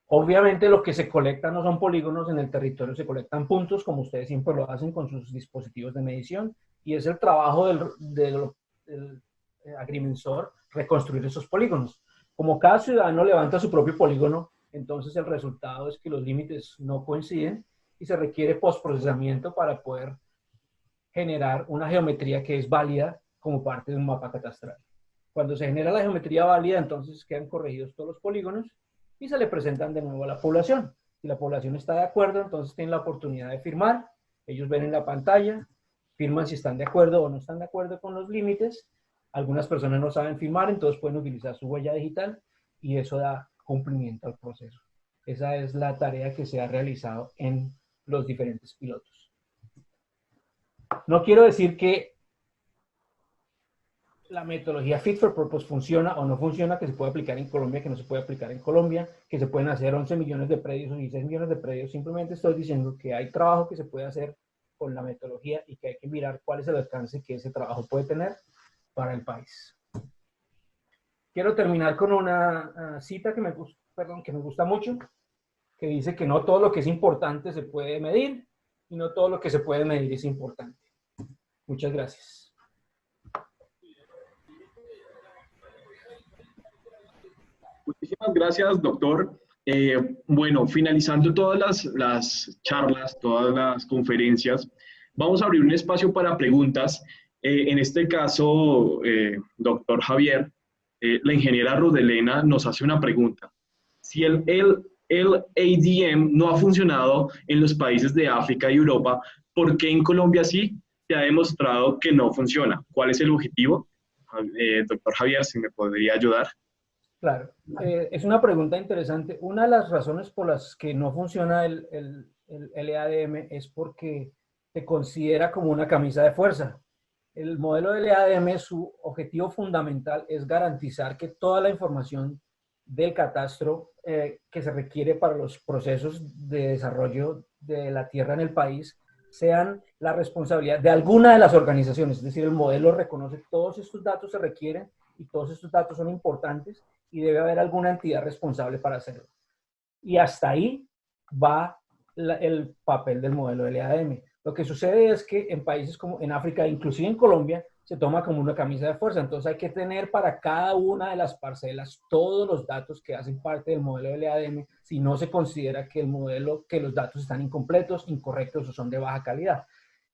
A: Obviamente lo que se colecta no son polígonos en el territorio, se colectan puntos, como ustedes siempre lo hacen con sus dispositivos de medición, y es el trabajo del agrimensor reconstruir esos polígonos. Como cada ciudadano levanta su propio polígono, entonces el resultado es que los límites no coinciden y se requiere postprocesamiento para poder generar una geometría que es válida como parte de un mapa catastral. Cuando se genera la geometría válida, entonces quedan corregidos todos los polígonos y se le presentan de nuevo a la población. Si la población está de acuerdo, entonces tienen la oportunidad de firmar. Ellos ven en la pantalla, firman si están de acuerdo o no están de acuerdo con los límites. Algunas personas no saben firmar, entonces pueden utilizar su huella digital y eso da cumplimiento al proceso. Esa es la tarea que se ha realizado en los diferentes pilotos. No quiero decir que la metodología Fit for Purpose funciona o no funciona, que se puede aplicar en Colombia, que no se puede aplicar en Colombia, que se pueden hacer 11 millones de predios o 16 millones de predios. Simplemente estoy diciendo que hay trabajo que se puede hacer con la metodología y que hay que mirar cuál es el alcance que ese trabajo puede tener para el país. Quiero terminar con una cita que me gusta mucho, que dice que no todo lo que es importante se puede medir y no todo lo que se puede medir es importante. Muchas gracias.
B: Muchísimas gracias, doctor. Bueno, finalizando todas las charlas, todas las conferencias, vamos a abrir un espacio para preguntas. En este caso, doctor Javier, la ingeniera Rudelena nos hace una pregunta. Si el ADM no ha funcionado en los países de África y Europa, ¿por qué en Colombia sí se ha demostrado que no funciona? ¿Cuál es el objetivo? Doctor Javier, si me podría ayudar.
A: Claro, es una pregunta interesante. Una de las razones por las que no funciona el LADM es porque se considera como una camisa de fuerza. El modelo de LADM, su objetivo fundamental es garantizar que toda la información del catastro que se requiere para los procesos de desarrollo de la tierra en el país sean la responsabilidad de alguna de las organizaciones. Es decir, el modelo reconoce que todos estos datos se requieren y todos estos datos son importantes y debe haber alguna entidad responsable para hacerlo. Y hasta ahí va el papel del modelo LADM. Lo que sucede es que en países como en África, inclusive en Colombia, se toma como una camisa de fuerza. Entonces hay que tener para cada una de las parcelas todos los datos que hacen parte del modelo LADM, si no se considera que los datos están incompletos, incorrectos o son de baja calidad.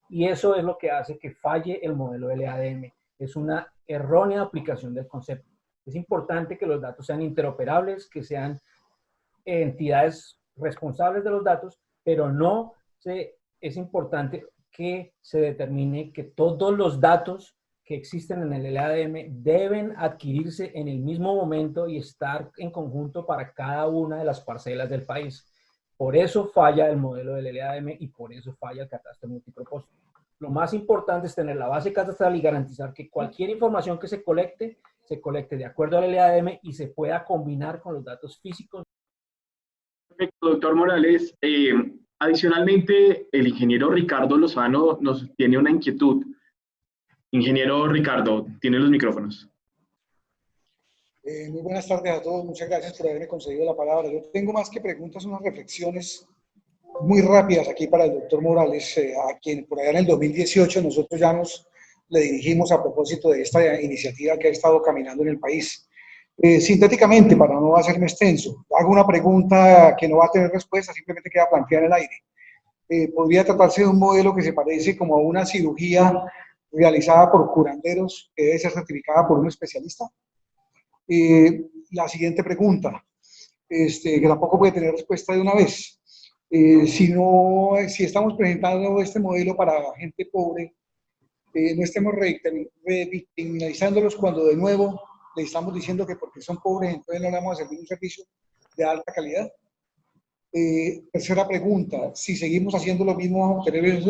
A: Y eso es lo que hace que falle el modelo LADM. Es una errónea aplicación del concepto. Es importante que los datos sean interoperables, que sean entidades responsables de los datos, pero es importante que se determine que todos los datos que existen en el LADM deben adquirirse en el mismo momento y estar en conjunto para cada una de las parcelas del país. Por eso falla el modelo del LADM y por eso falla el catastro multipropósito. Lo más importante es tener la base catastral y garantizar que cualquier información que se colecte de acuerdo al LADM y se pueda combinar con los datos físicos.
B: Perfecto, doctor Morales. Adicionalmente, el ingeniero Ricardo Lozano nos tiene una inquietud. Ingeniero Ricardo, tiene los micrófonos.
C: Muy buenas tardes a todos, muchas gracias por haberme concedido la palabra. Yo tengo más que preguntas, unas reflexiones muy rápidas aquí para el doctor Morales, a quien por allá en el 2018 nosotros ya le dirigimos a propósito de esta iniciativa que ha estado caminando en el país. Sintéticamente, para no hacerme extenso, hago una pregunta que no va a tener respuesta, simplemente queda planteada en el aire. ¿Podría tratarse de un modelo que se parece como a una cirugía realizada por curanderos que debe ser certificada por un especialista? La siguiente pregunta, que tampoco puede tener respuesta de una vez. Si estamos presentando este modelo para gente pobre, no estemos revictimizándolos cuando de nuevo le estamos diciendo que porque son pobres entonces no le vamos a servir un servicio de alta calidad. Tercera pregunta, si seguimos haciendo lo mismo vamos a tener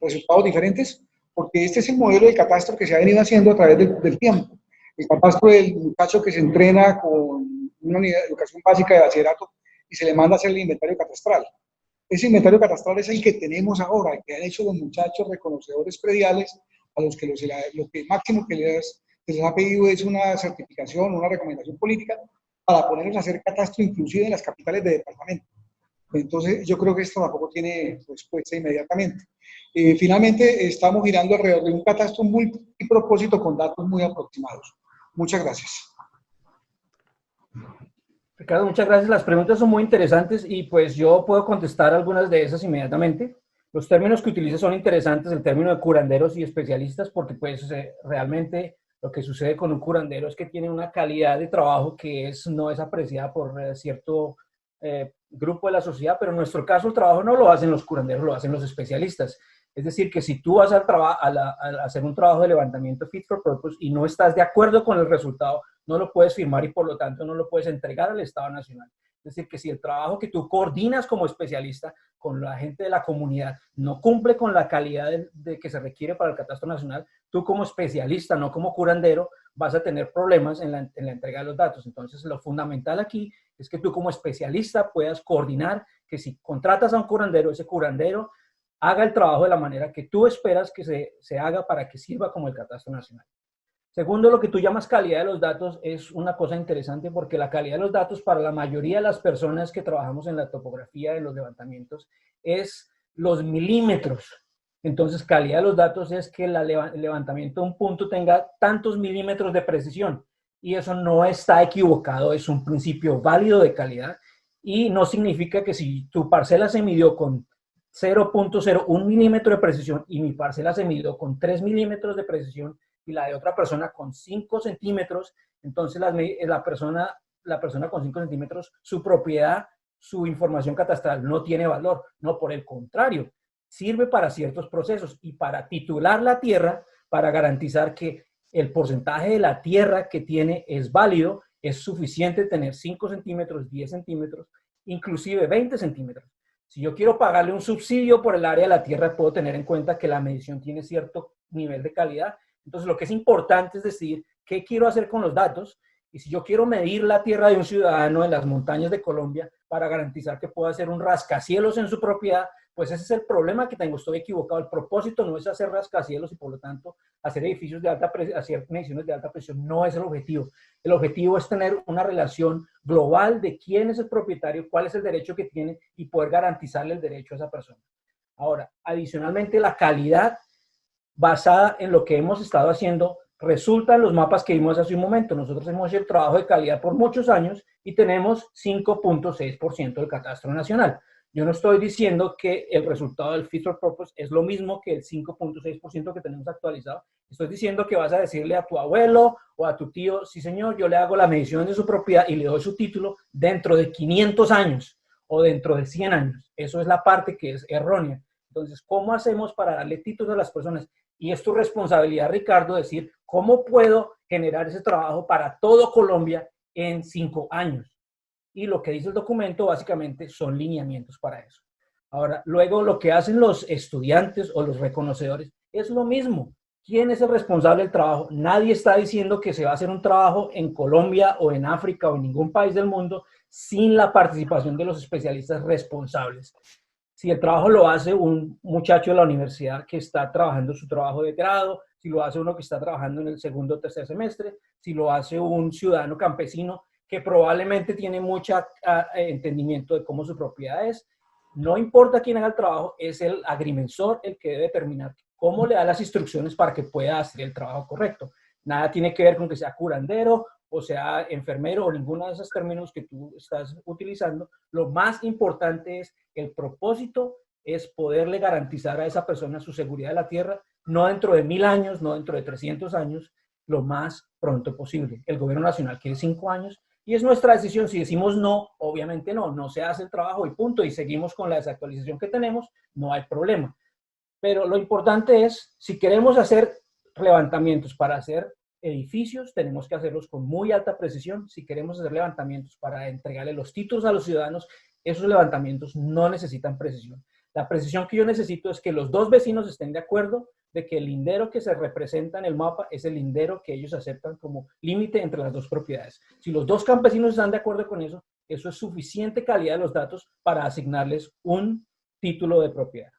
C: resultados diferentes, porque este es el modelo de catastro que se ha venido haciendo a través del tiempo. El catastro del muchacho que se entrena con una unidad de educación básica de bachillerato y se le manda a hacer el inventario catastral. Ese inventario catastral es el que tenemos ahora, que han hecho los muchachos reconocedores prediales, a los que lo que máximo que se les ha pedido es una certificación, una recomendación política, para ponerlos a hacer catastro inclusive en las capitales de departamento. Entonces, yo creo que esto tampoco tiene respuesta inmediatamente. Finalmente, estamos girando alrededor de un catastro multipropósito con datos muy aproximados. Muchas gracias.
A: Ricardo, muchas gracias. Las preguntas son muy interesantes y pues yo puedo contestar algunas de esas inmediatamente. Los términos que utiliza son interesantes, el término de curanderos y especialistas, porque pues realmente lo que sucede con un curandero es que tiene una calidad de trabajo que no es apreciada por cierto grupo de la sociedad, pero en nuestro caso el trabajo no lo hacen los curanderos, lo hacen los especialistas. Es decir, que si tú vas a hacer un trabajo de levantamiento fit for purpose y no estás de acuerdo con el resultado, no lo puedes firmar y por lo tanto no lo puedes entregar al Estado Nacional. Es decir, que si el trabajo que tú coordinas como especialista con la gente de la comunidad no cumple con la calidad de que se requiere para el catastro nacional, tú como especialista, no como curandero, vas a tener problemas en la entrega de los datos. Entonces, lo fundamental aquí es que tú como especialista puedas coordinar que si contratas a un curandero, ese curandero haga el trabajo de la manera que tú esperas que se haga para que sirva como el catastro nacional. Segundo, lo que tú llamas calidad de los datos es una cosa interesante porque la calidad de los datos para la mayoría de las personas que trabajamos en la topografía de los levantamientos es los milímetros. Entonces, calidad de los datos es que el levantamiento de un punto tenga tantos milímetros de precisión y eso no está equivocado, es un principio válido de calidad y no significa que si tu parcela se midió con 0.01 milímetro de precisión y mi parcela se midió con 3 milímetros de precisión y la de otra persona con 5 centímetros, entonces la persona con 5 centímetros, su propiedad, su información catastral no tiene valor. No, por el contrario, sirve para ciertos procesos y para titular la tierra, para garantizar que el porcentaje de la tierra que tiene es válido, es suficiente tener 5 centímetros, 10 centímetros, inclusive 20 centímetros. Si yo quiero pagarle un subsidio por el área de la tierra, puedo tener en cuenta que la medición tiene cierto nivel de calidad. Entonces, lo que es importante es decir qué quiero hacer con los datos y si yo quiero medir la tierra de un ciudadano en las montañas de Colombia para garantizar que pueda hacer un rascacielos en su propiedad, pues ese es el problema que tengo, estoy equivocado. El propósito no es hacer rascacielos y por lo tanto hacer edificios de alta presión, hacer mediciones de alta presión no es el objetivo. El objetivo es tener una relación global de quién es el propietario, cuál es el derecho que tiene y poder garantizarle el derecho a esa persona. Ahora, adicionalmente, la calidad basada en lo que hemos estado haciendo resulta en los mapas que vimos hace un momento. Nosotros hemos hecho el trabajo de calidad por muchos años y tenemos 5.6% del catastro nacional. Yo no estoy diciendo que el resultado del Fit for Purpose es lo mismo que el 5.6% que tenemos actualizado. Estoy diciendo que vas a decirle a tu abuelo o a tu tío, sí señor, yo le hago la medición de su propiedad y le doy su título dentro de 500 años o dentro de 100 años. Eso es la parte que es errónea. Entonces, ¿cómo hacemos para darle títulos a las personas? Y es tu responsabilidad, Ricardo, decir, ¿cómo puedo generar ese trabajo para todo Colombia en 5 años? Y lo que dice el documento básicamente son lineamientos para eso. Ahora, luego lo que hacen los estudiantes o los reconocedores es lo mismo. ¿Quién es el responsable del trabajo? Nadie está diciendo que se va a hacer un trabajo en Colombia o en África o en ningún país del mundo sin la participación de los especialistas responsables. Si el trabajo lo hace un muchacho de la universidad que está trabajando su trabajo de grado, si lo hace uno que está trabajando en el segundo o tercer semestre, si lo hace un ciudadano campesino que probablemente tiene mucho entendimiento de cómo su propiedad es, no importa quién haga el trabajo, es el agrimensor el que debe determinar cómo le da las instrucciones para que pueda hacer el trabajo correcto. Nada tiene que ver con que sea curandero o sea enfermero o ninguno de esos términos que tú estás utilizando. Lo más importante es el propósito, es poderle garantizar a esa persona su seguridad de la tierra, no dentro de 1000 años, no dentro de 300 años, lo más pronto posible. El gobierno nacional quiere 5 años y es nuestra decisión. Si decimos no, obviamente no se hace el trabajo y punto, y seguimos con la desactualización que tenemos, no hay problema. Pero lo importante es, si queremos hacer levantamientos para hacer edificios, tenemos que hacerlos con muy alta precisión. Si queremos hacer levantamientos para entregarle los títulos a los ciudadanos, esos levantamientos no necesitan precisión. La precisión que yo necesito es que los dos vecinos estén de acuerdo de que el lindero que se representa en el mapa es el lindero que ellos aceptan como límite entre las dos propiedades. Si los dos campesinos están de acuerdo con eso, eso es suficiente calidad de los datos para asignarles un título de propiedad.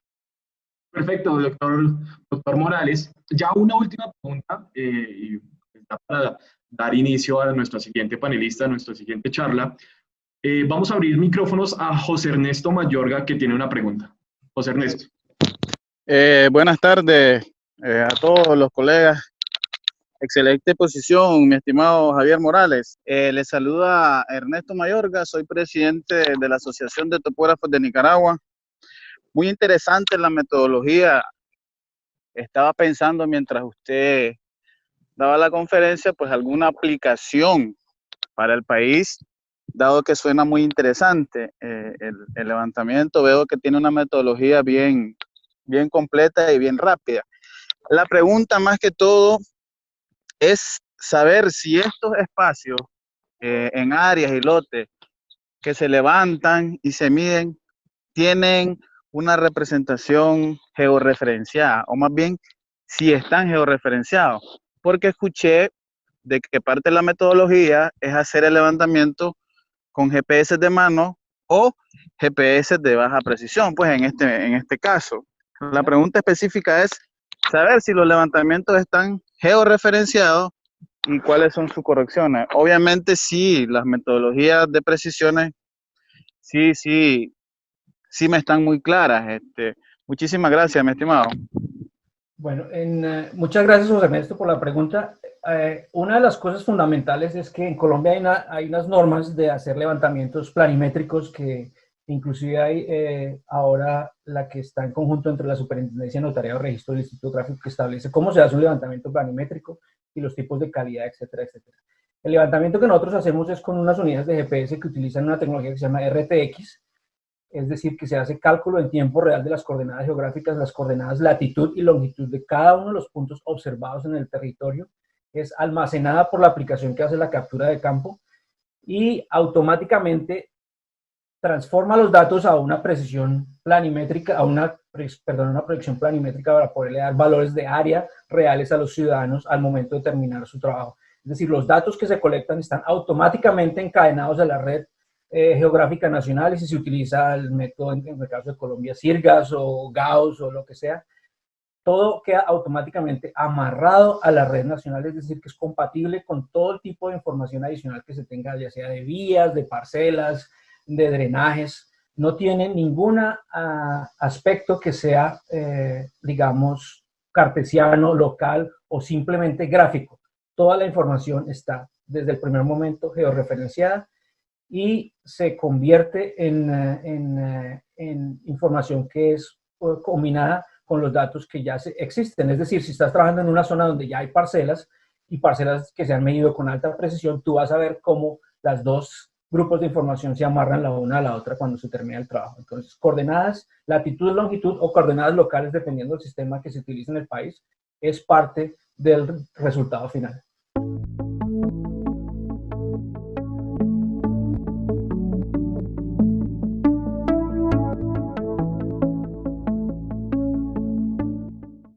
B: Perfecto, doctor Morales. Ya una última pregunta y para dar inicio a nuestra siguiente panelista, a nuestra siguiente charla. Vamos a abrir micrófonos a José Ernesto Mayorga, que tiene una pregunta. José Ernesto.
D: Buenas tardes a todos los colegas. Excelente exposición, mi estimado Javier Morales. Les saluda Ernesto Mayorga, soy presidente de la Asociación de Topógrafos de Nicaragua. Muy interesante la metodología. Estaba pensando mientras usted daba la conferencia, pues alguna aplicación para el país, dado que suena muy interesante. El levantamiento veo que tiene una metodología bien completa y bien rápida. La pregunta más que todo es saber si estos espacios en áreas y lotes que se levantan y se miden tienen una representación georreferenciada, o más bien si están georreferenciados, porque escuché de que parte de la metodología es hacer el levantamiento con GPS de mano o GPS de baja precisión, pues en este caso. La pregunta específica es saber si los levantamientos están georreferenciados y cuáles son sus correcciones. Obviamente sí, las metodologías de precisiones sí me están muy claras. Muchísimas gracias, mi estimado.
A: Bueno, muchas gracias, José Ernesto, por la pregunta. Una de las cosas fundamentales es que en Colombia hay unas normas de hacer levantamientos planimétricos que inclusive hay ahora la que está en conjunto entre la Superintendencia de Notariado y Registro del Instituto Gráfico, que establece cómo se hace un levantamiento planimétrico y los tipos de calidad, etcétera, etcétera. El levantamiento que nosotros hacemos es con unas unidades de GPS que utilizan una tecnología que se llama RTX, es decir, que se hace cálculo en tiempo real de las coordenadas geográficas, las coordenadas latitud y longitud de cada uno de los puntos observados en el territorio, es almacenada por la aplicación que hace la captura de campo y automáticamente transforma los datos a una precisión planimétrica, una proyección planimétrica para poderle dar valores de área reales a los ciudadanos al momento de terminar su trabajo. Es decir, los datos que se colectan están automáticamente encadenados a la red geográfica nacional, y si se utiliza el método, en el caso de Colombia, Sirgas o Gauss o lo que sea, todo queda automáticamente amarrado a la red nacional, es decir, que es compatible con todo el tipo de información adicional que se tenga, ya sea de vías, de parcelas, de drenajes. No tiene ningún aspecto que sea, digamos, cartesiano, local o simplemente gráfico. Toda la información está desde el primer momento georreferenciada y se convierte en información que es combinada con los datos que ya existen. Es decir, si estás trabajando en una zona donde ya hay parcelas y parcelas que se han medido con alta precisión, tú vas a ver cómo las dos grupos de información se amarran la una a la otra cuando se termina el trabajo. Entonces, coordenadas, latitud, longitud o coordenadas locales, dependiendo del sistema que se utiliza en el país, es parte del resultado final.